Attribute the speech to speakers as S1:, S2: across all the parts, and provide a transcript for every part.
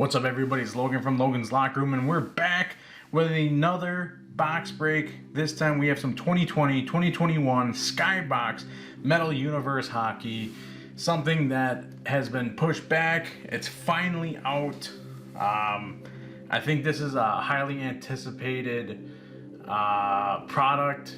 S1: What's up, everybody? It's Logan from Logan's Locker Room, and we're back with another box break. This time we have some 2020-2021 Skybox Metal Universe hockey. Something that has been pushed back. It's finally out. I think this is a highly anticipated product,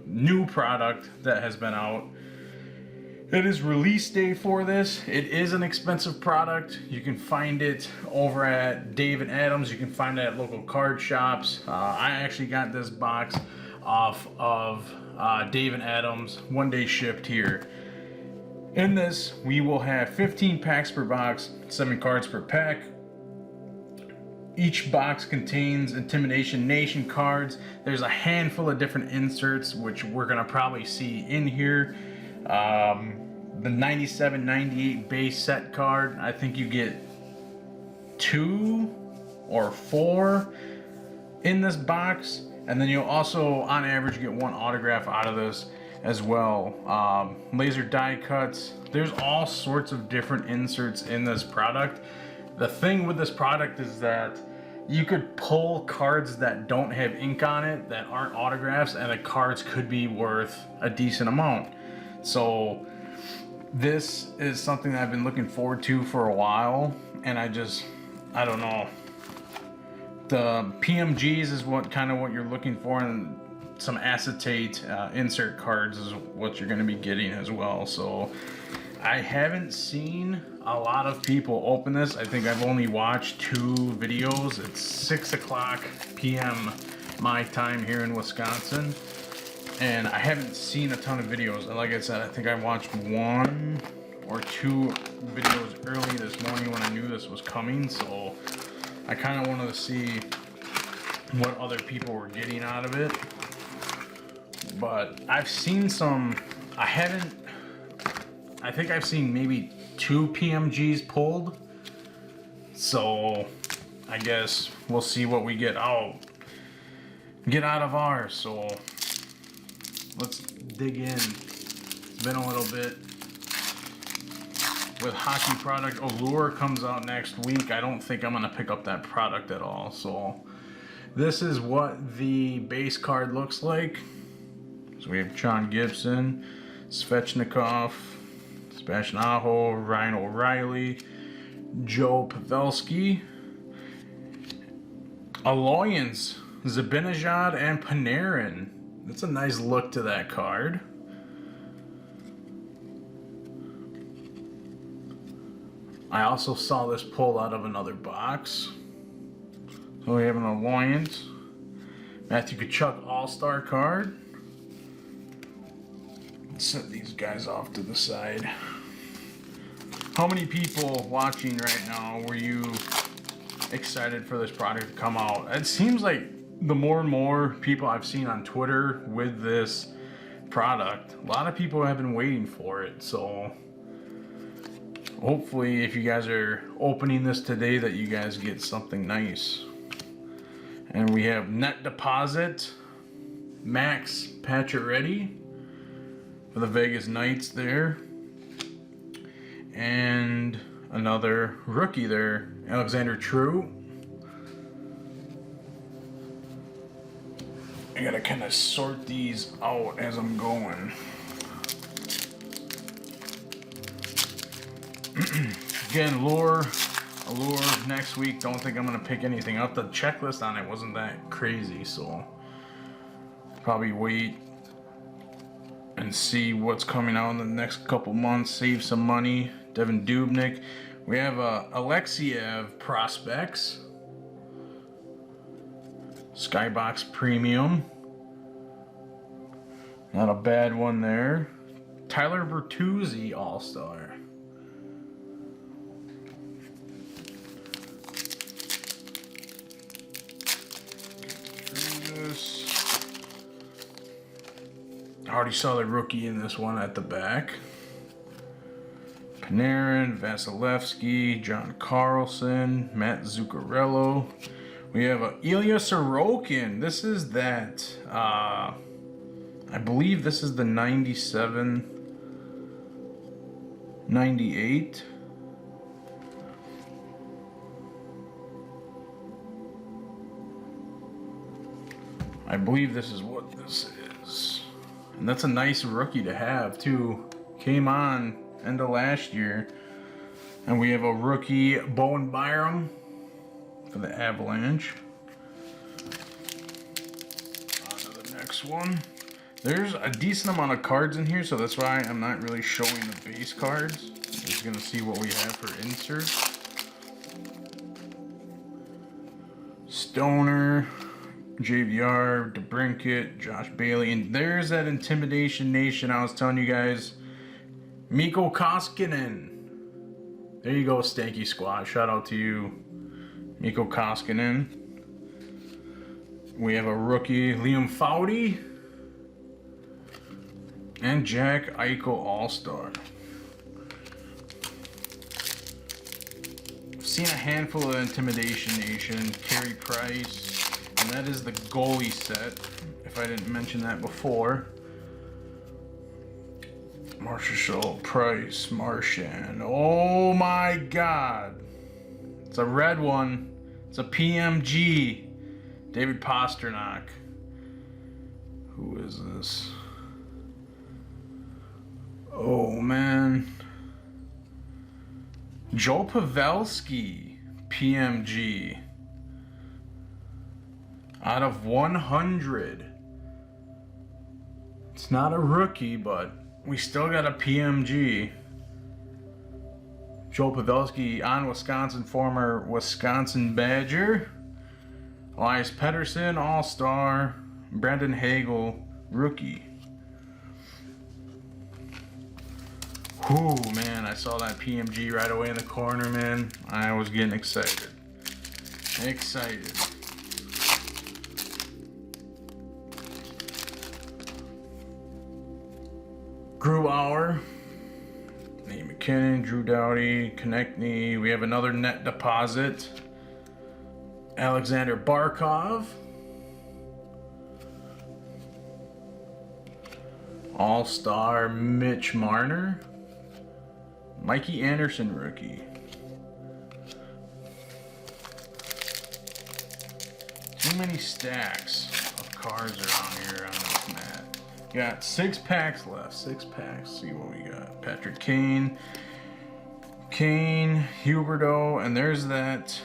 S1: new product that has been out. It is release day for this. It is an expensive product. You can find it over at Dave and Adams. You can find it at local card shops. I actually got this box off of Dave and Adams, one day shipped here. In this, we will have 15 packs per box, 7 cards per pack. Each box contains Intimidation Nation cards. There's a handful of different inserts, which we're gonna probably see in here. The 97-98 base set card, I think you get 2 or 4 in this box, and then you'll also on average get 1 autograph out of this as well. Laser die cuts. There's all sorts of different inserts in this product. The thing with this product is that you could pull cards that don't have ink on it, that aren't autographs, and the cards could be worth a decent amount. So this is something that I've been looking forward to for a while, and I don't know. The PMGs is what you're looking for, and some acetate insert cards is what you're going to be getting as well. So I haven't seen a lot of people open this. I think I've only watched 2 videos. It's 6 o'clock p.m. my time here in Wisconsin. And I haven't seen a ton of videos. And like I said, I think I watched 1 or 2 videos early this morning when I knew this was coming. So I kind of wanted to see what other people were getting out of it. But I've seen some, I think I've seen maybe 2 PMGs pulled. So I guess we'll see what we get out of ours. So let's dig in. It's been a little bit. With hockey product, Allure comes out next week. I don't think I'm going to pick up that product at all. So this is what the base card looks like. So we have John Gibson, Svechnikov, Sebastian Aho, Ryan O'Reilly, Joe Pavelski, Aloyans, Zibanejad, and Panarin. That's a nice look to that card. I also saw this pulled out of another box. So we have an Alliance, Matthew Tkachuk All-Star card. Let's set these guys off to the side. How many people watching right now were you excited for this product to come out? It seems like the more and more people I've seen on Twitter with this product, a lot of people have been waiting for it. So hopefully if you guys are opening this today that you guys get something nice. And we have Net Deposit, Max Pacioretty for the Vegas Knights there. And another rookie there, Alexander True. I gotta kind of sort these out as I'm going. Again, Allure next week. Don't think I'm gonna pick anything up. The checklist on it wasn't that crazy, so probably wait and see what's coming out in the next couple months. Save some money. Devin Dubnyk. We have Alexiev Prospects. Skybox Premium. Not a bad one there. Tyler Bertuzzi All-Star. I already saw the rookie in this one at the back. Panarin, Vasilevsky, John Carlson, Matt Zuccarello. We have Ilya Sorokin. This is that, I believe this is the 97-98. I believe this is what this is. And that's a nice rookie to have too. Came on end of last year. And we have a rookie Bowen Byram for the Avalanche. On to the next one. There's a decent amount of cards in here, so that's why I'm not really showing the base cards. I'm just gonna see what we have for inserts. Stoner, JVR, DeBrincat, Josh Bailey, and there's that Intimidation Nation I was telling you guys. Mikko Koskinen. There you go, Stanky Squad. Shout out to you, Mikko Koskinen. We have a rookie, Liam Foudy. And Jack Eichel All-Star. I've seen a handful of Intimidation Nation, Carey Price, and that is the goalie set, if I didn't mention that before. Marshall, Price, Marchand. Oh my God. It's a red one. It's a PMG. David Pastrnak. Who is this? Oh man. Joe Pavelski, PMG. Out of 100. It's not a rookie, but we still got a PMG. Joe Pavelski on Wisconsin, former Wisconsin Badger. Elias Pettersson, All-Star. Brendan Hagel, rookie. Whew, man, I saw that PMG right away in the corner, man. I was getting excited. Excited. Grubauer, Nate McKinnon, Drew Doughty, Konechny. We have another net deposit. Alexander Barkov. All-Star Mitch Marner. Mikey Anderson, rookie. Too many stacks of cards around here on this mat. Got 6 packs left. 6 packs. See what we got. Patrick Kane, Huberdeau, and there's that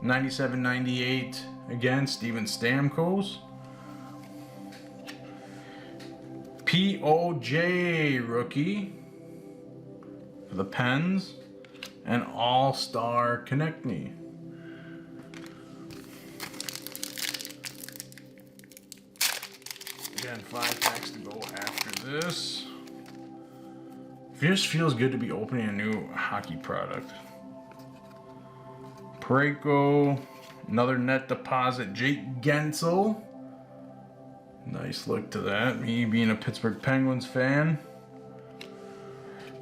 S1: 97-98 again, Steven Stamkos. POJ rookie for the Pens, and All-Star Konechny. Again, 5 packs to go after this. It just feels good to be opening a new hockey product. Parayko, another net deposit, Jake Gensel. Nice look to that, me being a Pittsburgh Penguins fan.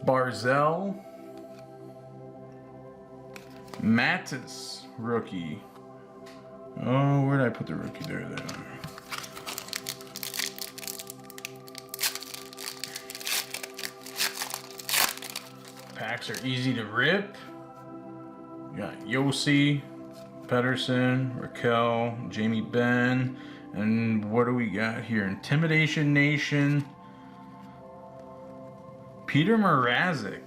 S1: Barzell. Mattis, rookie. Oh, where did I put the rookie? There they are. Packs are easy to rip. We got Yossi, Pedersen, Raquel, Jamie Benn, and what do we got here? Intimidation Nation. Peter Mrazek.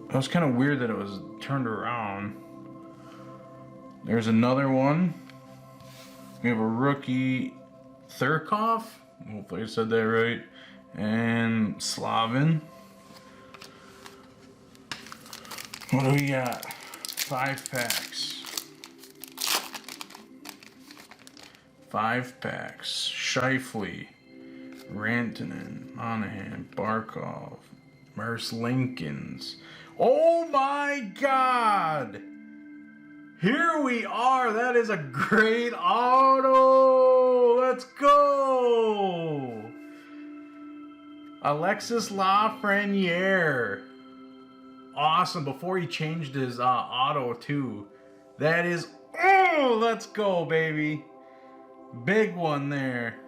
S1: That was kind of weird that it was turned around. There's another one. We have a rookie, Thurkov. Hopefully I said that right. And Slavin. What do we got? 5 packs. 5 packs. Scheifele, Rantanen, Monahan, Barkov, Merce Linkins. Oh my God! Here we are. That is a great auto. Let's go. Alexis Lafreniere. Awesome. Before he changed his auto too. That is, oh, let's go, baby. Big one there.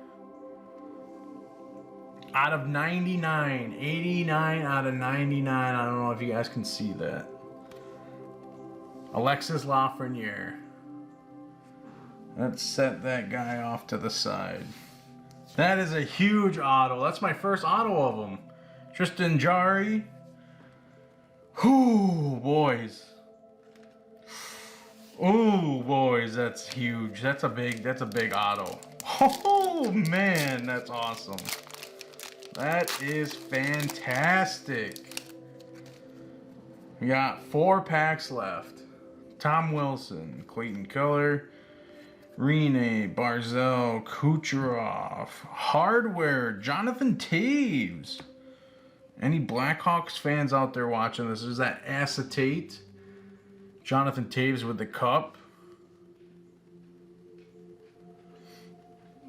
S1: Out of 99. 89 out of 99. I don't know if you guys can see that. Alexis Lafreniere. Let's set that guy off to the side. That is a huge auto. That's my first auto of him. Tristan Jarry. Ooh, boys. Ooh, boys, that's huge. That's a big auto. Oh man, that's awesome. That is fantastic. We got 4 packs left. Tom Wilson, Clayton Keller, Rene, Barzell, Kucherov, Hardware, Jonathan Taves. Any Blackhawks fans out there watching this? Is that acetate? Jonathan Taves with the cup.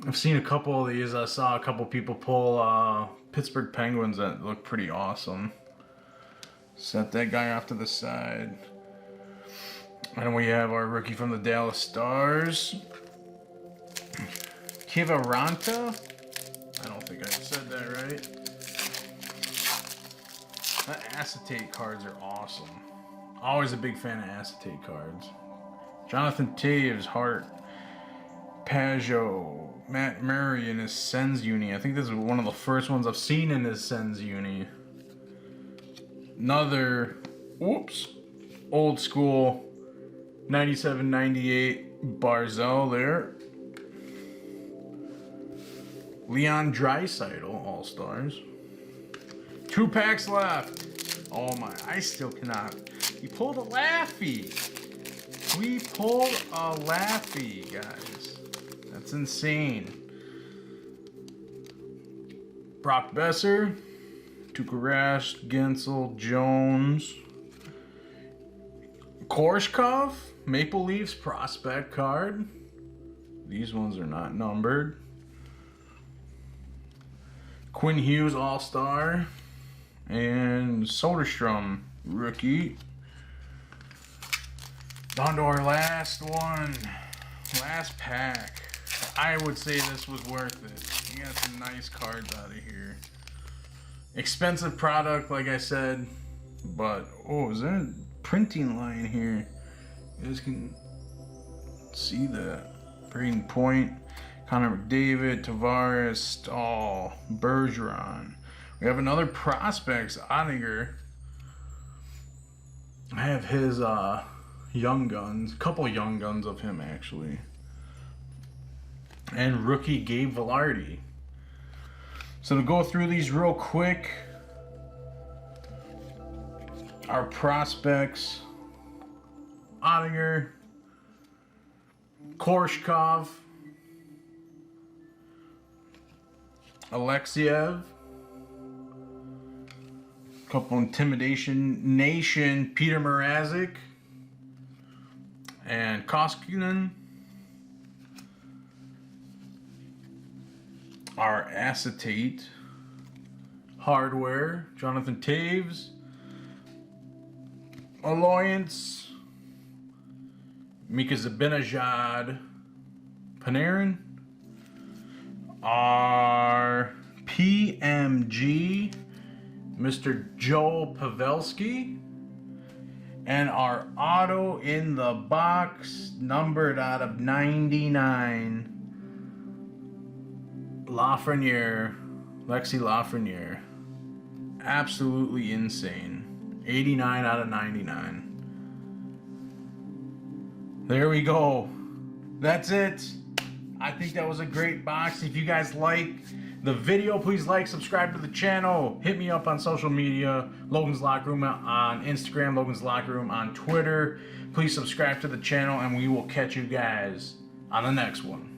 S1: I've seen a couple of these. I saw a couple people pull Pittsburgh Penguins that look pretty awesome. Set that guy off to the side. And we have our rookie from the Dallas Stars. Kiviranta? I don't think I said that right. That acetate cards are awesome. Always a big fan of acetate cards. Jonathan Taves, Hart, Pajot, Matt Murray in his Sens uni. I think this is one of the first ones I've seen in his Sens uni. Another, whoops, old school 97-98 Barzell there. Leon Draisaitl, All-Stars. 2 packs left. Oh my, I still cannot. He pulled a Laffy. We pulled a Laffy, guys. That's insane. Brock Besser, Tuukka Rask, Gensel, Jones, Korshkov, Maple Leafs prospect card. These ones are not numbered. Quinn Hughes, All-Star, and Soderstrom, rookie. Down to our last one, last pack. I would say this was worth it. You got some nice cards out of here. Expensive product, like I said, but oh, is there a printing line here? You guys can see that. Braden Point, Connor McDavid, Tavares, Stahl, Bergeron. We have another prospects, Ottinger. I have his Young Guns, a couple Young Guns of him actually. And rookie Gabe Vilardi. So to go through these real quick, our prospects, Ottinger, Korshkov, Alexiev, couple Intimidation Nation, Peter Mrazek, and Koskinen. Our acetate, Hardware, Jonathan Taves, Alliance, Mika Zibanejad, Panarin, our PMG, Mr. Joel Pavelski, and our auto in the box, numbered out of 99, Lafreniere, Lexi Lafreniere. Absolutely insane. 89 out of 99. There we go. That's it. I think that was a great box. If you guys like the video, please like, subscribe to the channel. Hit me up on social media. Logan's Locker Room on Instagram, Logan's Locker Room on Twitter. Please subscribe to the channel, and we will catch you guys on the next one.